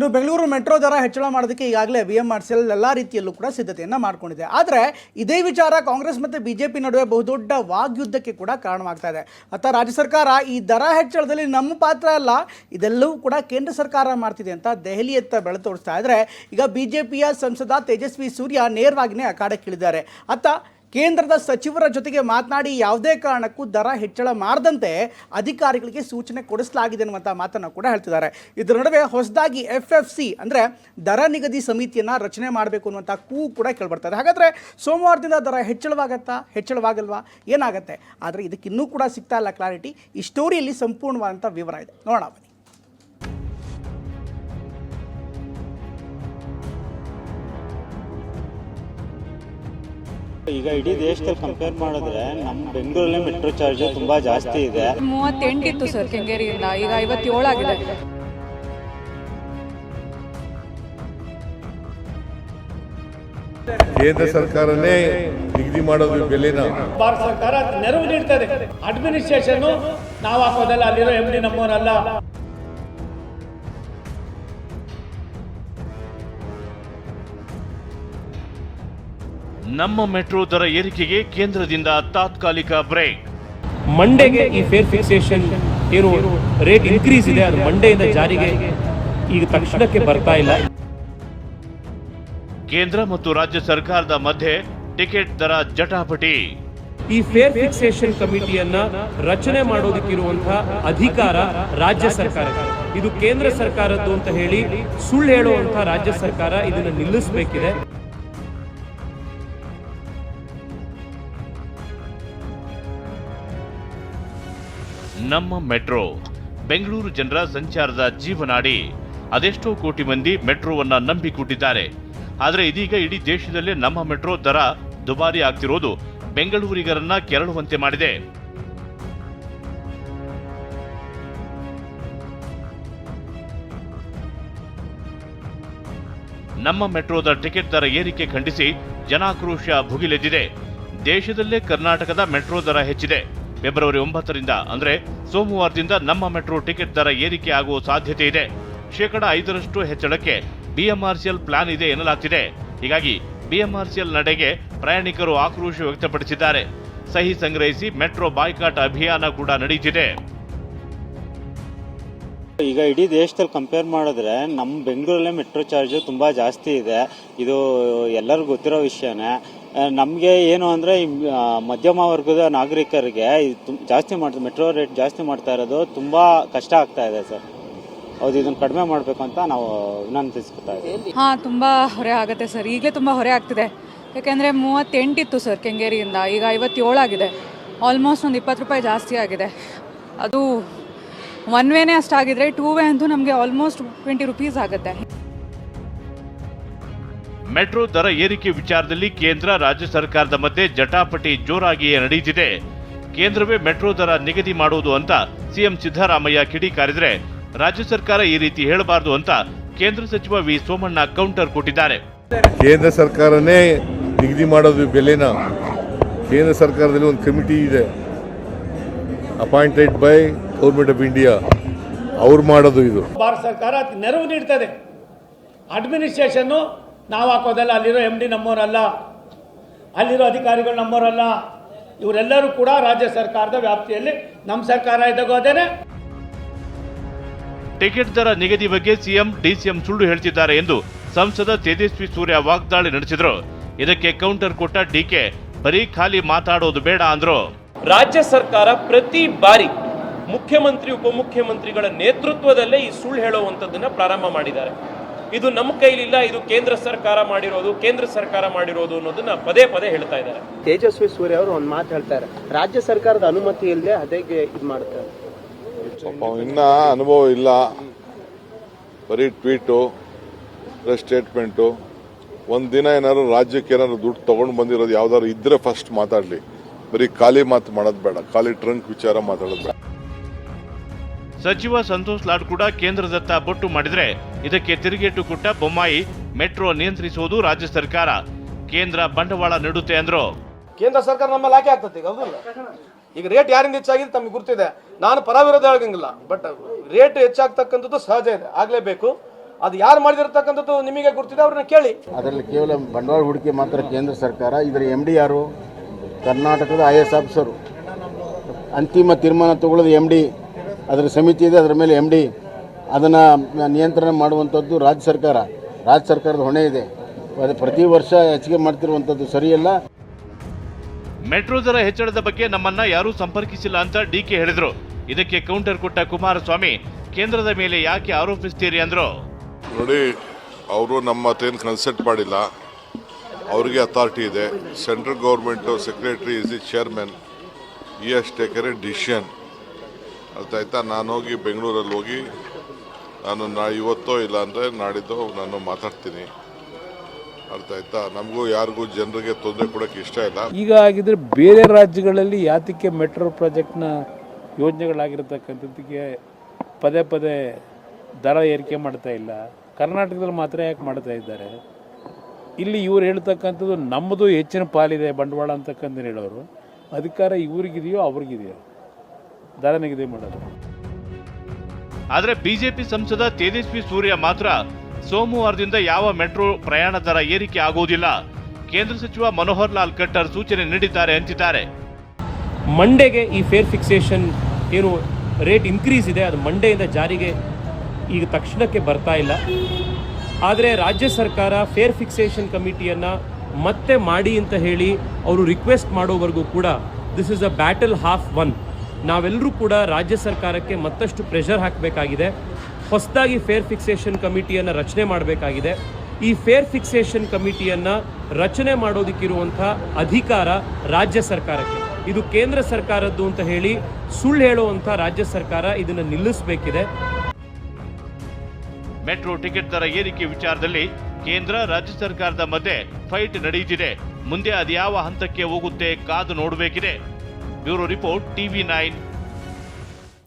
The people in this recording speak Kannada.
ಇನ್ನು ಬೆಂಗಳೂರು ಮೆಟ್ರೋ ದರ ಹೆಚ್ಚಳ ಮಾಡೋದಕ್ಕೆ ಈಗಾಗಲೇ BMRCL ಎಲ್ಲ ರೀತಿಯಲ್ಲೂ ಕೂಡ ಸಿದ್ಧತೆಯನ್ನು ಮಾಡಿಕೊಂಡಿದೆ. ಆದರೆ ಇದೇ ವಿಚಾರ ಕಾಂಗ್ರೆಸ್ ಮತ್ತು BJP ನಡುವೆ ಬಹುದೊಡ್ಡ ವಾಗ್ಯುದ್ಧಕ್ಕೆ ಕೂಡ ಕಾರಣವಾಗ್ತಾ ಇದೆ. ಅತ್ತ ರಾಜ್ಯ ಸರ್ಕಾರ ಈ ದರ ಹೆಚ್ಚಳದಲ್ಲಿ ನಮ್ಮ ಪಾತ್ರ ಅಲ್ಲ, ಇದೆಲ್ಲವೂ ಕೂಡ ಕೇಂದ್ರ ಸರ್ಕಾರ ಮಾಡ್ತಿದೆ ಅಂತ ದೆಹಲಿಯತ್ತ ಬೆಳೆ ತೋರಿಸ್ತಾ ಇದ್ರೆ, ಈಗ BJPಯ ಸಂಸದ ತೇಜಸ್ವಿ ಸೂರ್ಯ ನೇರವಾಗಿಯೇ ಅಖಾಡಕ್ಕಿಳಿದ್ದಾರೆ. ಅತ್ತ ಕೇಂದ್ರದ ಸಚಿವರ ಜೊತೆಗೆ ಮಾತನಾಡಿ ಯಾವುದೇ ಕಾರಣಕ್ಕೂ ದರ ಹೆಚ್ಚಳ ಮಾಡದಂತೆ ಅಧಿಕಾರಿಗಳಿಗೆ ಸೂಚನೆ ಕೊಡಿಸಲಾಗಿದೆ ಅನ್ನುವಂಥ ಮಾತನ್ನು ಕೂಡ ಹೇಳ್ತಿದ್ದಾರೆ. ಇದರ ನಡುವೆ ಹೊಸದಾಗಿ FFC ಅಂದರೆ ದರ ನಿಗದಿ ಸಮಿತಿಯನ್ನು ರಚನೆ ಮಾಡಬೇಕು ಅನ್ನುವಂಥ ಕೂಗು ಕೂಡ ಕೇಳಿಬರ್ತದೆ. ಹಾಗಾದರೆ ಸೋಮವಾರದಿಂದ ದರ ಹೆಚ್ಚಳವಾಗಲ್ವಾ ಏನಾಗುತ್ತೆ? ಆದರೆ ಇದಕ್ಕಿನ್ನೂ ಕೂಡ ಸಿಗ್ತಾ ಇಲ್ಲ ಕ್ಲಾರಿಟಿ. ಈ ಸ್ಟೋರಿಯಲ್ಲಿ ಸಂಪೂರ್ಣವಾದಂಥ ವಿವರ ಇದೆ, ನೋಡೋಣ ಬನ್ನಿ. ಈಗ ಇಡೀ ದೇಶದಲ್ಲಿ ಕಂಪೇರ್ ಮಾಡಿದ್ರೆ ನಮ್ಮ ಬೆಂಗಳೂರಲ್ಲಿ ಮೆಟ್ರೋ ಚಾರ್ಜ್ ತುಂಬಾ ಜಾಸ್ತಿ ಇದೆ. 38 ಇತ್ತು ಸರ್ ಕೆಂಗೇರಿಯಿಂದ, ಈಗ 57 ಆಗಿದೆ. ಕೇಂದ್ರ ಸರ್ಕಾರನೇ ನಿಗದಿ ಮಾಡೋದು ಬೆಲೆನ. ಭಾರತ ಸರ್ಕಾರ ನೆರವು ನೀಡ್ತದೆ. ಅಡ್ಮಿನಿಸ್ಟ್ರೇಷನ್ ನಾವು ಹಾಕೋದಲ್ಲ, ಅಲ್ಲಿರೋ MD ನಮ್ಮವರಲ್ಲ. ನಮ್ಮ ಮೆಟ್ರೋ ದರ ಏರಿಕೆಗೆ ಕೇಂದ್ರದಿಂದ ತಾತ್ಕಾಲಿಕ ಬ್ರೇಕ್. ಮಂಡೆಗೆ ಈ ಫೇರ್ ಫಿಕ್ಸೇಷನ್ ಏನು ರೇಟ್ ಇನ್ಕ್ರೀಸ್ ಇದೆ, ಅದು ಮಂಡೆಯಿಂದ ಜಾರಿಗೆ ಈಗ ತಕ್ಷಣಕ್ಕೆ ಬರ್ತಾ ಇಲ್ಲ. ಕೇಂದ್ರ ಮತ್ತು ರಾಜ್ಯ ಸರ್ಕಾರದ ಮಧ್ಯೆ ಟಿಕೆಟ್ ದರ ಜಟಾಪಟಿ. ಈ ಫೇರ್ ಫಿಕ್ಸೇಷನ್ ಕಮಿಟಿಯನ್ನ ರಚನೆ ಮಾಡೋದಕ್ಕಿರುವಂತಹ ಅಧಿಕಾರ ರಾಜ್ಯ ಸರ್ಕಾರಕ್ಕೆ, ಇದು ಕೇಂದ್ರ ಸರ್ಕಾರದ್ದು ಅಂತ ಹೇಳಿ ಸುಳ್ಳು ಹೇಳುವಂತಹ ರಾಜ್ಯ ಸರ್ಕಾರ ಇದನ್ನು ನಿಲ್ಲಿಸಬೇಕಿದೆ. ನಮ್ಮ ಮೆಟ್ರೋ ಬೆಂಗಳೂರು ಜನರ ಸಂಚಾರದ ಜೀವನಾಡಿ. ಅದೆಷ್ಟೋ ಕೋಟಿ ಮಂದಿ ಮೆಟ್ರೋವನ್ನ ನಂಬಿಕೊಂಡಿದ್ದಾರೆ. ಆದರೆ ಇದೀಗ ಇಡೀ ದೇಶದಲ್ಲೇ ನಮ್ಮ ಮೆಟ್ರೋ ದರ ದುಬಾರಿ ಆಗ್ತಿರೋದು ಬೆಂಗಳೂರಿಗರನ್ನ ಕೆರಳುವಂತೆ ಮಾಡಿದೆ. ನಮ್ಮ ಮೆಟ್ರೋದ ಟಿಕೆಟ್ ದರ ಏರಿಕೆ ಖಂಡಿಸಿ ಜನಾಕ್ರೋಶ ಭುಗಿಲೆದ್ದಿದೆ. ದೇಶದಲ್ಲೇ ಕರ್ನಾಟಕದ ಮೆಟ್ರೋ ದರ ಹೆಚ್ಚಿದೆ. ಫೆಬ್ರವರಿ 9ರಿಂದ ಅಂದರೆ ಸೋಮವಾರದಿಂದ ನಮ್ಮ ಮೆಟ್ರೋ ಟಿಕೆಟ್ ದರ ಏರಿಕೆ ಆಗುವ ಸಾಧ್ಯತೆ ಇದೆ. 5% ಹೆಚ್ಚಳಕ್ಕೆ BMRCL ಪ್ಲಾನ್ ಇದೆ ಎನ್ನಲಾಗ್ತಿದೆ. ಹೀಗಾಗಿ BMRCL ನಡೆಗೆ ಪ್ರಯಾಣಿಕರು ಆಕ್ರೋಶ ವ್ಯಕ್ತಪಡಿಸಿದ್ದಾರೆ. ಸಹಿ ಸಂಗ್ರಹಿಸಿ ಮೆಟ್ರೋ ಬಾಯ್ಕಾಟ್ ಅಭಿಯಾನ ಕೂಡ ನಡೆಯುತ್ತಿದೆ. ಈಗ ಇಡೀ ದೇಶದಲ್ಲಿ ಕಂಪೇರ್ ಮಾಡಿದ್ರೆ ನಮ್ಮ ಬೆಂಗಳೂರಲ್ಲೇ ಮೆಟ್ರೋ ಚಾರ್ಜ್ ತುಂಬಾ ಜಾಸ್ತಿ ಇದೆ. ಇದು ಎಲ್ಲರಿಗೂ ಗೊತ್ತಿರೋ ವಿಷಯನೇ. ನಮಗೆ ಏನು ಅಂದರೆ ಮಧ್ಯಮ ವರ್ಗದ ನಾಗರಿಕರಿಗೆ ಜಾಸ್ತಿ ಮೆಟ್ರೋ ರೇಟ್ ಜಾಸ್ತಿ ಮಾಡ್ತಾ ಇರೋದು ತುಂಬ ಕಷ್ಟ ಆಗ್ತಾ ಇದೆ ಸರ್. ಹೌದು, ಇದನ್ನು ಕಡಿಮೆ ಮಾಡಬೇಕು ಅಂತ ನಾವು ವಿನಂತಿಸ್ಕೊತಾ ಇದ್ದೀವಿ. ತುಂಬ ಹೊರೆ ಆಗುತ್ತೆ ಸರ್. ಈಗಲೇ ತುಂಬ ಹೊರೆ ಆಗ್ತಿದೆ. ಯಾಕೆಂದರೆ 38 ಇತ್ತು ಸರ್ ಕೆಂಗೇರಿಯಿಂದ, ಈಗ 57 ಆಗಿದೆ. ಆಲ್ಮೋಸ್ಟ್ ಒಂದು 20 ರೂಪಾಯಿ ಜಾಸ್ತಿ ಆಗಿದೆ. ಅದು ಒನ್ ವೇನೇ ಅಷ್ಟಾಗಿದ್ರೆ 2 ವೇ ಅಂತೂ ನಮಗೆ ಆಲ್ಮೋಸ್ಟ್ 20 ರೂಪೀಸ್ ಆಗುತ್ತೆ. ಮೆಟ್ರೋ ದರ ಏರಿಕೆ ವಿಚಾರದಲ್ಲಿ ಕೇಂದ್ರ ರಾಜ್ಯ ಸರ್ಕಾರದ ಮಧ್ಯೆ ಜಟಾಪಟಿ ಜೋರಾಗಿಯೇ ನಡೆಯುತ್ತಿದೆ. ಕೇಂದ್ರವೇ ಮೆಟ್ರೋ ದರ ನಿಗದಿ ಮಾಡುವುದು ಅಂತ CM ಸಿದ್ದರಾಮಯ್ಯ ಕಿಡಿಕಾರಿದ್ರೆ, ರಾಜ್ಯ ಸರ್ಕಾರ ಈ ರೀತಿ ಹೇಳಬಾರದು ಅಂತ ಕೇಂದ್ರ ಸಚಿವ ವಿ ಸೋಮಣ್ಣ ಕೌಂಟರ್ ಕೊಟ್ಟಿದ್ದಾರೆ. ಕೇಂದ್ರ ಸರ್ಕಾರನೇ ನಿಗದಿ ಮಾಡೋದು ಬೆಲೆನ. ಕೇಂದ್ರ ಸರ್ಕಾರದಲ್ಲಿ ಒಂದು ಕಮಿಟಿ ಇದೆ, appointed by government of India, ಅವ್ರು ಮಾಡೋದು ಇದು. ಭಾರತ ಸರ್ಕಾರ ನೆರವು ನೀಡ್ತದೆ. ಅಡ್ಮಿನಿಸ್ಟ್ರೇಷನ್ ನಾವು ಹಾಕೋದಲ್ಲ, ಅಲ್ಲಿರೋ MD ನಮ್ಮವರಲ್ಲ, ಅಲ್ಲಿರೋ ಅಧಿಕಾರಿಗಳು ನಮ್ಮವರಲ್ಲ. ಇವರೆಲ್ಲರೂ ಕೂಡ ರಾಜ್ಯ ಸರ್ಕಾರದ ವ್ಯಾಪ್ತಿಯಲ್ಲಿ ನಮ್ಮ ಸರ್ಕಾರ ಇದ್ದಾಗೋದೇನೆ. ಟಿಕೆಟ್ ದರ ನಿಗದಿ ಬಗ್ಗೆ CM DCM ಸುಳ್ಳು ಹೇಳ್ತಿದ್ದಾರೆ ಎಂದು ಸಂಸದ ತೇಜಸ್ವಿ ಸೂರ್ಯ ವಾಗ್ದಾಳಿ ನಡೆಸಿದ್ರು. ಇದಕ್ಕೆ ಕೌಂಟರ್ ಕೊಟ್ಟ DK, ಬರೀ ಖಾಲಿ ಮಾತಾಡೋದು ಬೇಡ ಅಂದ್ರು. ರಾಜ್ಯ ಸರ್ಕಾರ ಪ್ರತಿ ಬಾರಿ ಮುಖ್ಯಮಂತ್ರಿ ಉಪಮುಖ್ಯಮಂತ್ರಿಗಳ ನೇತೃತ್ವದಲ್ಲೇ ಈ ಸುಳ್ಳು ಹೇಳುವಂಥದ್ದನ್ನ ಪ್ರಾರಂಭ ಮಾಡಿದ್ದಾರೆ. ಇದು ನಮ್ಮ ಕೈಲಿಲ್ಲ, ಇದು ಕೇಂದ್ರ ಸರ್ಕಾರ ಮಾಡಿರೋದು ಅನ್ನೋದನ್ನ ಪದೇ ಪದೇ ಹೇಳ್ತಾ ಇದ್ದಾರೆ. ತೇಜಸ್ವಿ ಸೂರ್ಯ ಅವರು ಒಂದು ಮಾತು ಹೇಳ್ತಾರೆ, ರಾಜ್ಯ ಸರ್ಕಾರದ ಅನುಮತಿ ಇಲ್ಲದೆ ಅದೇಗೆ ಇದು ಮಾಡ್ತಾರೆ. ಇನ್ನ ಅನುಭವ ಇಲ್ಲ, ಬರೀ ಟ್ವೀಟು, ಪ್ರೆಸ್ ಸ್ಟೇಟ್ಮೆಂಟು. ಒಂದಿನ ಏನಾದ್ರು ರಾಜ್ಯಕ್ಕೆ ಏನಾದ್ರು ದುಡ್ಡು ತಗೊಂಡು ಬಂದಿರೋದು ಯಾವ್ದಾದ್ರು ಇದ್ರೆ ಫಸ್ಟ್ ಮಾತಾಡ್ಲಿ. ಬರೀ ಖಾಲಿ ಮಾತು ಮಾಡೋದು ಬೇಡ, ಖಾಲಿ ಟ್ರಂಕ್ ವಿಚಾರ ಮಾತಾಡೋದು ಬೇಡ. ಸಚಿವ ಸಂತೋಷ್ ಲಾಡ್ ಕೂಡ ಕೇಂದ್ರದತ್ತ ಬೊಟ್ಟು ಮಾಡಿದ್ರೆ ಇದಕ್ಕೆ ತಿರುಗೇಟು ಕೊಟ್ಟ ಬೊಮ್ಮಾಯಿ, ಮೆಟ್ರೋ ನಿಯಂತ್ರಿಸುವುದು ರಾಜ್ಯ ಸರ್ಕಾರ, ಕೇಂದ್ರ ಬಂಡವಾಳ ನೀಡುತ್ತೆ ಅಂದ್ರು. ಕೇಂದ್ರ ಸರ್ಕಾರ ನಮ್ಮಲ್ಲಿ ಹಾಕಿ ಆಗ್ತದೆ. ಈಗ ಹೌದಿಲ್ಲ, ಈಗ ರೇಟ್ ಯಾರಿಂದ ಹೆಚ್ಚಾಗಿದೆ ತಮಗೆ ಗೊತ್ತಿದೆ. ನಾನು ಪರ ವಿರೋಧ ಹೇಳಂಗಿಲ್ಲ, ಬಟ್ ರೇಟ್ ಹೆಚ್ಚಾಗ್ತಕ್ಕಂಥದ್ದು ಸಹಜ ಇದೆ, ಆಗಲೇಬೇಕು. ಅದು ಯಾರು ಮಾಡಿದಿರ್ತಕ್ಕಂಥದ್ದು ನಿಮಗೆ ಗೊತ್ತಿದೆ, ಅವ್ರನ್ನ ಕೇಳಿ. ಅದರಲ್ಲಿ ಕೇವಲ ಬಂಡವಾಳ ಹೂಡಿಕೆ ಮಾತ್ರ ಕೇಂದ್ರ ಸರ್ಕಾರ, ಇದರ MD ಯಾರು? ಕರ್ನಾಟಕದ IAS ಆಫೀಸರು. ಅಂತಿಮ ತೀರ್ಮಾನ ತಗೊಳ್ಳೋದು MD, ಅದರ ಸಮಿತಿ ಇದೆ, ಅದರ ಮೇಲೆ MD, ಅದನ್ನು ನಿಯಂತ್ರಣ ಮಾಡುವಂಥದ್ದು ರಾಜ್ಯ ಸರ್ಕಾರ. ರಾಜ್ಯ ಸರ್ಕಾರದ ಹೊಣೆ ಇದೆ. ಅದು ಪ್ರತಿ ವರ್ಷ ಹೆಚ್ಚಿಗೆ ಮಾಡ್ತಿರುವಂಥದ್ದು ಸರಿಯಲ್ಲ. ಮೆಟ್ರೋ ದರ ಹೆಚ್ಚಳದ ಬಗ್ಗೆ ನಮ್ಮನ್ನ ಯಾರೂ ಸಂಪರ್ಕಿಸಿಲ್ಲ ಅಂತ DK ಹೇಳಿದ್ರು. ಇದಕ್ಕೆ ಕೌಂಟರ್ ಕೊಟ್ಟ ಕುಮಾರಸ್ವಾಮಿ, ಕೇಂದ್ರದ ಮೇಲೆ ಯಾಕೆ ಆರೋಪಿಸ್ತೀರಿ ಅಂದ್ರು. ನೋಡಿ, ಅವರು ನಮ್ಮ ಮಾತೇನು ಕನ್ಸಲ್ಟ್ ಮಾಡಿಲ್ಲ. ಅವರಿಗೆ ಅಥಾರಿಟಿ ಇದೆ. Central government secretary is the chairman. ಈ ಹ್ಯಾಸ್ ಟೇಕನ್ ಎ ಡಿಸಿಷನ್. ಅರ್ಥ ಆಯ್ತಾ? ನಾನು ಹೋಗಿ ಬೆಂಗಳೂರಲ್ಲಿ ಹೋಗಿ ನಾನು ಇವತ್ತೋ ಇಲ್ಲ ಅಂದರೆ ನಾಡಿದ್ದು ನಾನು ಮಾತಾಡ್ತೀನಿ. ಅರ್ಥ ಆಯ್ತಾ? ನಮಗೂ ಯಾರಿಗೂ ಜನರಿಗೆ ತೊಂದರೆ ಕೊಡೋಕ್ಕೆ ಇಷ್ಟ ಇಲ್ಲ. ಈಗ ಆಗಿದ್ರೆ ಬೇರೆ ರಾಜ್ಯಗಳಲ್ಲಿ ಯಾತಕ್ಕೆ ಮೆಟ್ರೋ ಪ್ರಾಜೆಕ್ಟ್ನ ಯೋಜನೆಗಳಾಗಿರ್ತಕ್ಕಂಥದ್ದಕ್ಕೆ ಪದೇ ಪದೇ ದರ ಏರಿಕೆ ಮಾಡ್ತಾ ಇಲ್ಲ, ಕರ್ನಾಟಕದಲ್ಲಿ ಮಾತ್ರ ಯಾಕೆ ಮಾಡ್ತಾ ಇದ್ದಾರೆ? ಇಲ್ಲಿ ಇವ್ರು ಹೇಳ್ತಕ್ಕಂಥದ್ದು ನಮ್ಮದು ಹೆಚ್ಚಿನ ಪಾಲಿದೆ ಬಂಡವಾಳ ಅಂತಕ್ಕಂಥ ಹೇಳೋರು, ಅಧಿಕಾರ ಇವ್ರಿಗಿದೆಯೋ ಅವ್ರಿಗಿದೆಯೋ ದರ ನಿಗದಿ ಮಾಡೋದು. ಆದರೆ ಬಿಜೆಪಿ ಸಂಸದ ತೇಜಸ್ವಿ ಸೂರ್ಯ ಮಾತ್ರ ಸೋಮವಾರದಿಂದ ಯಾವ ಮೆಟ್ರೋ ಪ್ರಯಾಣ ದರ ಏರಿಕೆ ಆಗುವುದಿಲ್ಲ, ಕೇಂದ್ರ ಸಚಿವ ಮನೋಹರ್ ಲಾಲ್ ಖಟ್ಟರ್ ಸೂಚನೆ ನೀಡಿದ್ದಾರೆ ಅಂತಿದ್ದಾರೆ. ಮಂಡೆಗೆ ಈ ಫೇರ್ ಫಿಕ್ಸೇಷನ್ ಏನು ರೇಟ್ ಇನ್ಕ್ರೀಸ್ ಇದೆ ಅದು ಮಂಡೆಯಿಂದ ಜಾರಿಗೆ ಈಗ ತಕ್ಷಣಕ್ಕೆ ಬರ್ತಾ ಇಲ್ಲ. ಆದರೆ ರಾಜ್ಯ ಸರ್ಕಾರ ಫೇರ್ ಫಿಕ್ಸೇಷನ್ ಕಮಿಟಿಯನ್ನು ಮತ್ತೆ ಮಾಡಿ ಅಂತ ಹೇಳಿ ಅವರು ರಿಕ್ವೆಸ್ಟ್ ಮಾಡೋವರೆಗೂ ಕೂಡ this is a battle half one. ನಾವೆಲ್ಲರೂ ಕೂಡ ರಾಜ್ಯ ಸರ್ಕಾರಕ್ಕೆ ಮತ್ತಷ್ಟು ಪ್ರೆಷರ್ ಹಾಕಬೇಕಾಗಿದೆ. ಹೊಸದಾಗಿ ಫೇರ್ ಫಿಕ್ಸೇಷನ್ ಕಮಿಟಿಯನ್ನು ರಚನೆ ಮಾಡಬೇಕಾಗಿದೆ. ಈ ಫೇರ್ ಫಿಕ್ಸೇಷನ್ ಕಮಿಟಿಯನ್ನು ರಚನೆ ಮಾಡೋದಕ್ಕಿರುವಂಥ ಅಧಿಕಾರ ರಾಜ್ಯ ಸರ್ಕಾರಕ್ಕೆ, ಇದು ಕೇಂದ್ರ ಸರ್ಕಾರದ್ದು ಅಂತ ಹೇಳಿ ಸುಳ್ಳು ಹೇಳುವಂಥ ರಾಜ್ಯ ಸರ್ಕಾರ ಇದನ್ನು ನಿಲ್ಲಿಸಬೇಕಿದೆ. ಮೆಟ್ರೋ ಟಿಕೆಟ್ ದರ ಏರಿಕೆ ವಿಚಾರದಲ್ಲಿ ಕೇಂದ್ರ ರಾಜ್ಯ ಸರ್ಕಾರದ ಮಧ್ಯೆ ಫೈಟ್ ನಡೆಯುತ್ತಿದೆ. ಮುಂದೆ ಅದ್ಯಾವ ಹಂತಕ್ಕೆ ಹೋಗುತ್ತೆ ಕಾದು ನೋಡಬೇಕಿದೆ. Bureau report, TV9.